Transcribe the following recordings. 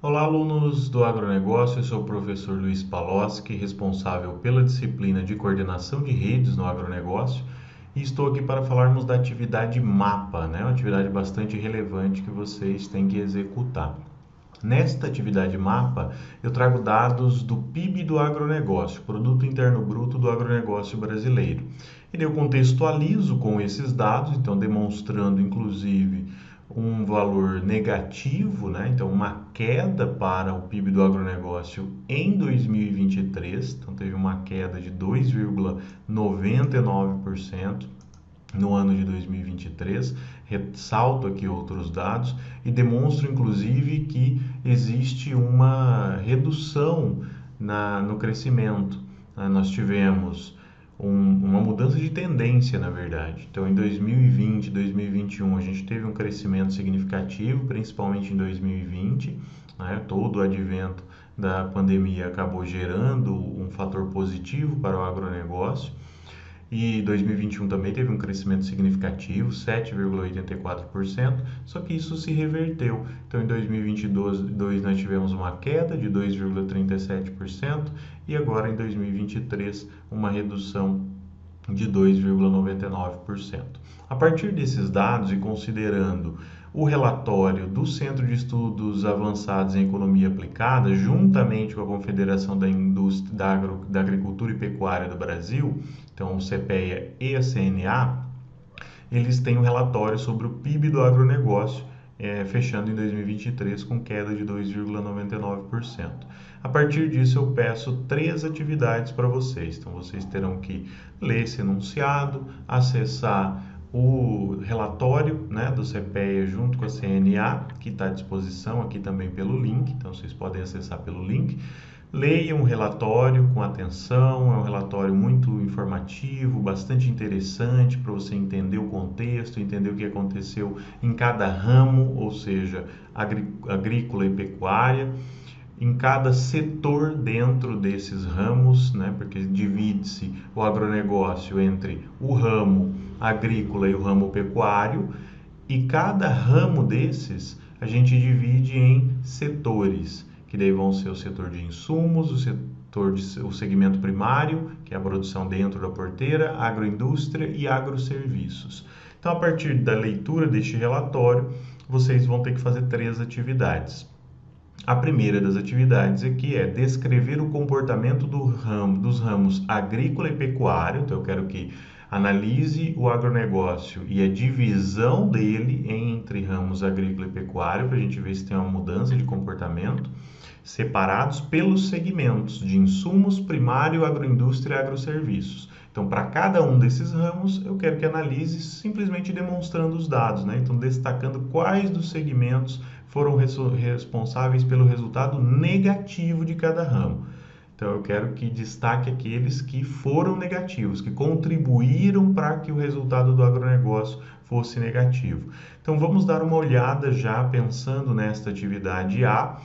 Olá, alunos do agronegócio. Eu sou o professor Luiz Paloski, responsável pela disciplina de coordenação de redes no agronegócio, e estou aqui para falarmos da atividade MAPA, né? Uma atividade bastante relevante que vocês têm que executar. Nesta atividade MAPA, eu trago dados do PIB do agronegócio, Produto Interno Bruto do agronegócio brasileiro. E eu contextualizo com esses dados, então demonstrando inclusive um valor negativo, né? Então uma queda para o PIB do agronegócio em 2023, então teve uma queda de 2,99% no ano de 2023. Ressalto aqui outros dados e demonstro inclusive que existe uma redução no crescimento. Nós tivemos uma mudança de tendência, na verdade. Então, em 2020 e 2021, a gente teve um crescimento significativo, principalmente em 2020, né? Todo o advento da pandemia acabou gerando um fator positivo para o agronegócio. E 2021 também teve um crescimento significativo, 7,84%, só que isso se reverteu. Então, em 2022 nós tivemos uma queda de 2,37% e agora em 2023 uma redução de 2,99%. A partir desses dados e considerando o relatório do Centro de Estudos Avançados em Economia Aplicada, juntamente com a Confederação da Indústria, da Agricultura e Pecuária do Brasil, então o CPEA e a CNA, eles têm um relatório sobre o PIB do agronegócio, fechando em 2023 com queda de 2,99%. A partir disso, eu peço 3 atividades para vocês. Então, vocês terão que ler esse enunciado, acessar o relatório, né, do CPEA junto com a CNA, que está à disposição aqui também pelo link, então vocês podem acessar pelo link. Leiam o relatório com atenção, é um relatório muito informativo, bastante interessante para você entender o contexto, entender o que aconteceu em cada ramo, ou seja, agrícola e pecuária, em cada setor dentro desses ramos, né? Porque divide-se o agronegócio entre o ramo agrícola e o ramo pecuário, e cada ramo desses a gente divide em setores, que daí vão ser o setor de insumos, o segmento primário, que é a produção dentro da porteira, agroindústria e agroserviços. Então, a partir da leitura deste relatório, vocês vão ter que fazer 3 atividades. A primeira das atividades aqui é descrever o comportamento dos ramos agrícola e pecuário. Então, eu quero que analise o agronegócio e a divisão dele entre ramos agrícola e pecuário, para a gente ver se tem uma mudança de comportamento, separados pelos segmentos de insumos, primário, agroindústria e agroserviços. Então, para cada um desses ramos, eu quero que analise simplesmente demonstrando os dados, né? Então, destacando quais dos segmentos foram responsáveis pelo resultado negativo de cada ramo. Então, eu quero que destaque aqueles que foram negativos, que contribuíram para que o resultado do agronegócio fosse negativo. Então, vamos dar uma olhada já pensando nesta atividade A,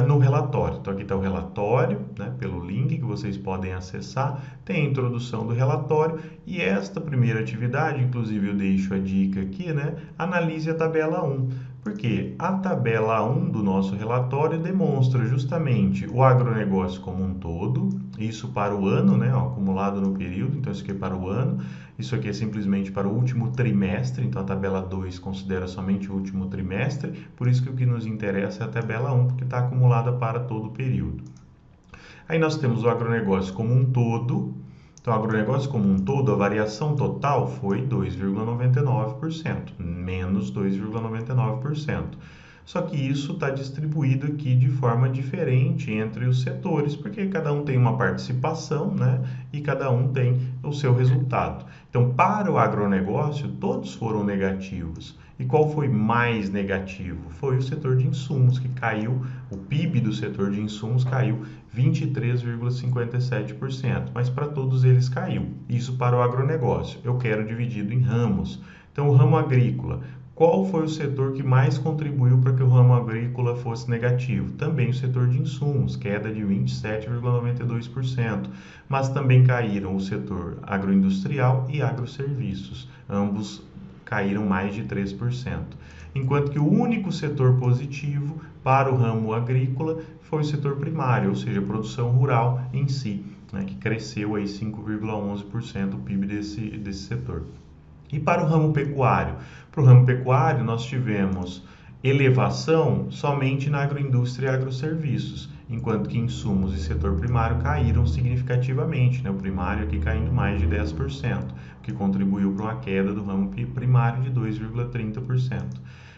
no relatório. Então, aqui está o relatório, né, pelo link que vocês podem acessar, tem a introdução do relatório e esta primeira atividade, inclusive eu deixo a dica aqui, né, analise a tabela 1. Porque a tabela 1 do nosso relatório demonstra justamente o agronegócio como um todo, isso para o ano, né, ó, acumulado no período, então isso aqui é para o ano, isso aqui é simplesmente para o último trimestre, então a tabela 2 considera somente o último trimestre, por isso que o que nos interessa é a tabela 1, porque está acumulada para todo o período. Aí nós temos o agronegócio como um todo. Então, o agronegócio como um todo, a variação total foi 2,99%, menos 2,99%. Só que isso está distribuído aqui de forma diferente entre os setores, porque cada um tem uma participação, né? E cada um tem o seu resultado. Então, para o agronegócio, todos foram negativos. E qual foi mais negativo? Foi o setor de insumos, que caiu, o PIB do setor de insumos caiu 23,57%, mas para todos eles caiu. Isso para o agronegócio. Eu quero dividido em ramos. Então, o ramo agrícola. Qual foi o setor que mais contribuiu para que o ramo agrícola fosse negativo? Também o setor de insumos, queda de 27,92%, mas também caíram o setor agroindustrial e agroserviços, ambos caíram mais de 3%. enquanto que o único setor positivo para o ramo agrícola foi o setor primário, ou seja, a produção rural em si, né, que cresceu aí 5,11% o PIB desse setor. E para o ramo pecuário? Para o ramo pecuário, nós tivemos elevação somente na agroindústria e agroserviços, enquanto que insumos e setor primário caíram significativamente, né? O primário aqui caindo mais de 10%, o que contribuiu para uma queda do ramo primário de 2,30%.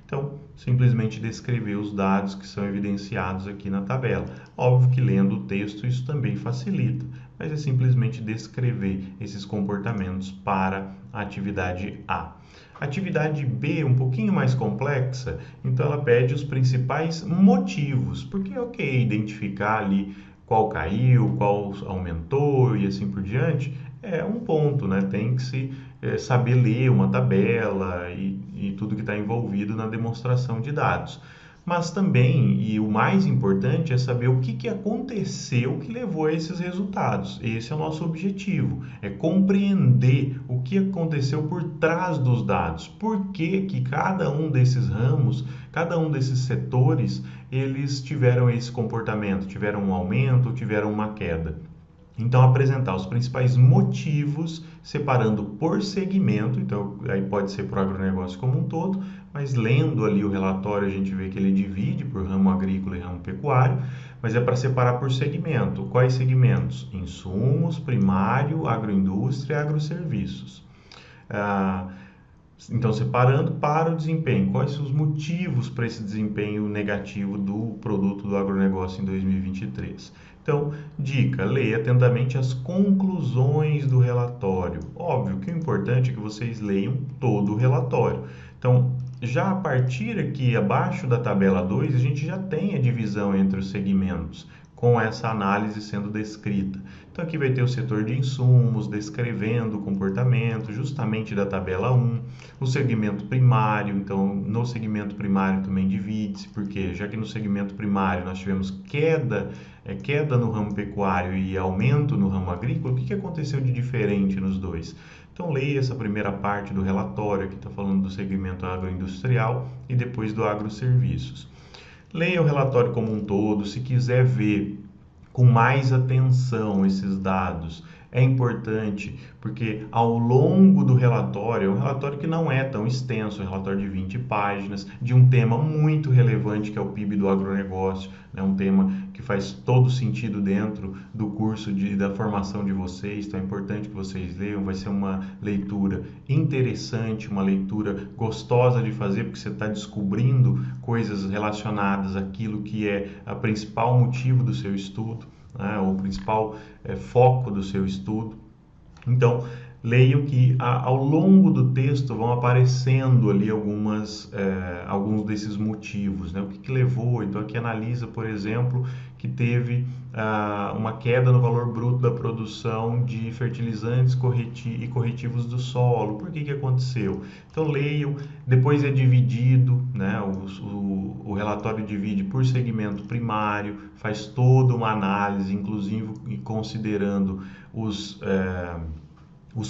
Então, simplesmente descrever os dados que são evidenciados aqui na tabela. Óbvio que lendo o texto isso também facilita, mas é simplesmente descrever esses comportamentos para a atividade A. A atividade B é um pouquinho mais complexa, então ela pede os principais motivos, porque identificar ali qual caiu, qual aumentou e assim por diante, é um ponto, né? Tem que se saber ler uma tabela e tudo que está envolvido na demonstração de dados. Mas também, e o mais importante, é saber o que aconteceu que levou a esses resultados. Esse é o nosso objetivo, é compreender o que aconteceu por trás dos dados. Por que cada um desses ramos, cada um desses setores, eles tiveram esse comportamento, tiveram um aumento ou tiveram uma queda. Então, apresentar os principais motivos, separando por segmento, então aí pode ser para o agronegócio como um todo, mas lendo ali o relatório a gente vê que ele divide por ramo agrícola e ramo pecuário, mas é para separar por segmento. Quais segmentos? Insumos, primário, agroindústria e agroserviços. Então, separando para o desempenho, quais são os motivos para esse desempenho negativo do produto do agronegócio em 2023? Então, dica, leia atentamente as conclusões do relatório. Óbvio que o importante é que vocês leiam todo o relatório. Então, já a partir aqui abaixo da tabela 2, a gente já tem a divisão entre os segmentos, com essa análise sendo descrita. Então aqui vai ter o setor de insumos, descrevendo o comportamento justamente da tabela 1, o segmento primário, então no segmento primário também divide-se, porque já que no segmento primário nós tivemos queda no ramo pecuário e aumento no ramo agrícola, o que aconteceu de diferente nos dois? Então leia essa primeira parte do relatório, que está falando do segmento agroindustrial e depois do agroserviços. Leia o relatório como um todo, se quiser ver com mais atenção esses dados. É importante porque ao longo do relatório, é um relatório que não é tão extenso, é um relatório de 20 páginas, de um tema muito relevante que é o PIB do agronegócio, né? Um tema que faz todo sentido dentro do curso da formação de vocês, então é importante que vocês leiam, vai ser uma leitura interessante, uma leitura gostosa de fazer, porque você está descobrindo coisas relacionadas àquilo que é o principal motivo do seu estudo, né? O principal foco do seu estudo. Então, leiam que ao longo do texto vão aparecendo ali alguns desses motivos, né? O que levou, então aqui analisa, por exemplo, que teve uma queda no valor bruto da produção de fertilizantes e corretivos do solo. Por que aconteceu? Então leiam, depois é dividido, né? O relatório divide por segmento primário, faz toda uma análise, inclusive considerando os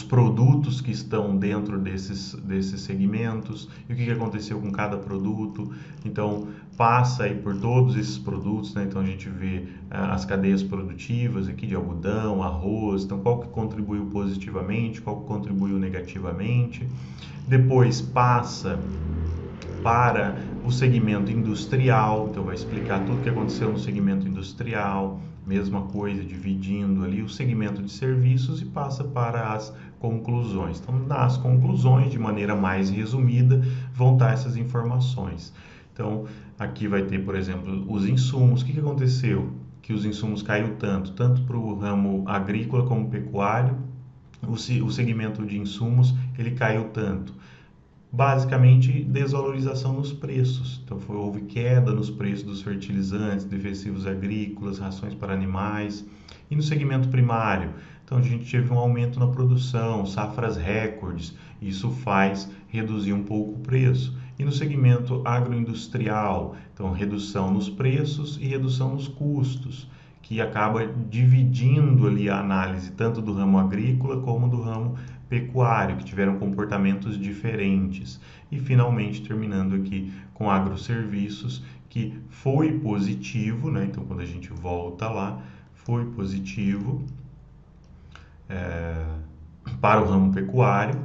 produtos que estão dentro desses segmentos e o que aconteceu com cada produto. Então, passa aí por todos esses produtos, né? Então, a gente vê as cadeias produtivas aqui de algodão, arroz, então qual que contribuiu positivamente, qual que contribuiu negativamente. Depois passa para o segmento industrial, então vai explicar tudo o que aconteceu no segmento industrial, mesma coisa, dividindo ali o segmento de serviços e passa para as conclusões. Então, nas conclusões, de maneira mais resumida, vão estar essas informações. Então, aqui vai ter, por exemplo, os insumos. O que aconteceu? Que os insumos caiu tanto para o ramo agrícola como pecuário, o segmento de insumos, ele caiu tanto. Basicamente, desvalorização nos preços. Então, houve queda nos preços dos fertilizantes, defensivos agrícolas, rações para animais. E no segmento primário, então a gente teve um aumento na produção, safras recordes. Isso faz reduzir um pouco o preço. E no segmento agroindustrial, então redução nos preços e redução nos custos, que acaba dividindo ali a análise tanto do ramo agrícola como do ramo pecuário, que tiveram comportamentos diferentes. E finalmente terminando aqui com agroserviços, que foi positivo, né? Então quando a gente volta lá, foi positivo para o ramo pecuário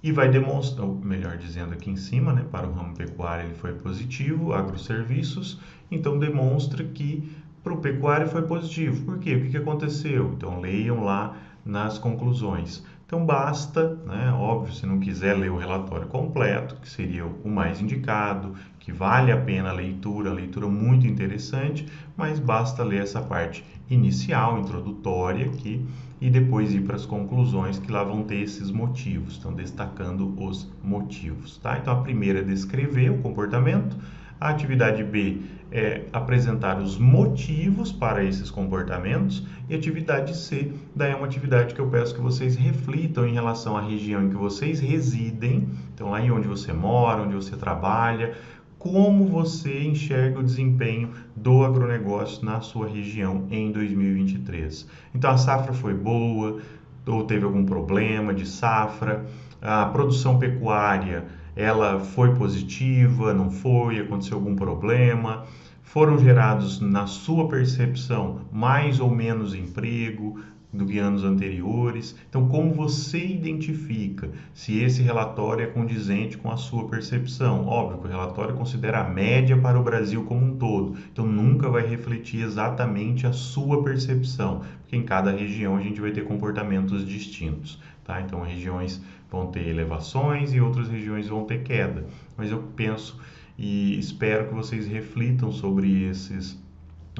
e vai demonstrar, ou melhor dizendo aqui em cima, né, para o ramo pecuário ele foi positivo, agroserviços, então demonstra que para o pecuário foi positivo. Por quê? O que aconteceu? Então leiam lá nas conclusões. Então basta, né, óbvio, se não quiser ler o relatório completo, que seria o mais indicado, que vale a pena a leitura muito interessante, mas basta ler essa parte inicial, introdutória aqui, e depois ir para as conclusões, que lá vão ter esses motivos, estão destacando os motivos, tá? Então a primeira é descrever o comportamento, a atividade B é apresentar os motivos para esses comportamentos, e a atividade C daí é uma atividade que eu peço que vocês reflitam em relação à região em que vocês residem, então lá em onde você mora, onde você trabalha, como você enxerga o desempenho do agronegócio na sua região em 2023. Então a safra foi boa ou teve algum problema de safra? A produção pecuária, ela foi positiva, não foi, aconteceu algum problema? Foram gerados, na sua percepção, mais ou menos emprego do que anos anteriores? Então, como você identifica se esse relatório é condizente com a sua percepção? Óbvio que o relatório considera a média para o Brasil como um todo, então nunca vai refletir exatamente a sua percepção, porque em cada região a gente vai ter comportamentos distintos, tá? Então, regiões vão ter elevações e outras regiões vão ter queda, mas eu penso e espero que vocês reflitam sobre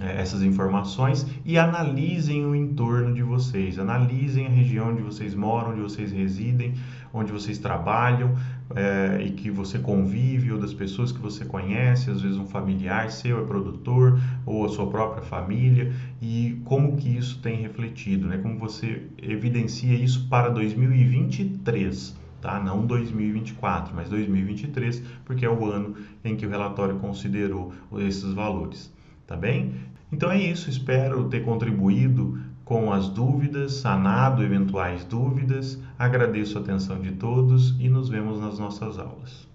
essas informações e analisem o entorno de vocês, analisem a região onde vocês moram, onde vocês residem, onde vocês trabalham e que você convive, ou das pessoas que você conhece, às vezes um familiar seu é produtor, ou a sua própria família, e como que isso tem refletido, né? Como você evidencia isso para 2023. Tá? Não 2024, mas 2023, porque é o ano em que o relatório considerou esses valores, tá bem? Então é isso, espero ter contribuído com as dúvidas, sanado eventuais dúvidas, agradeço a atenção de todos e nos vemos nas nossas aulas.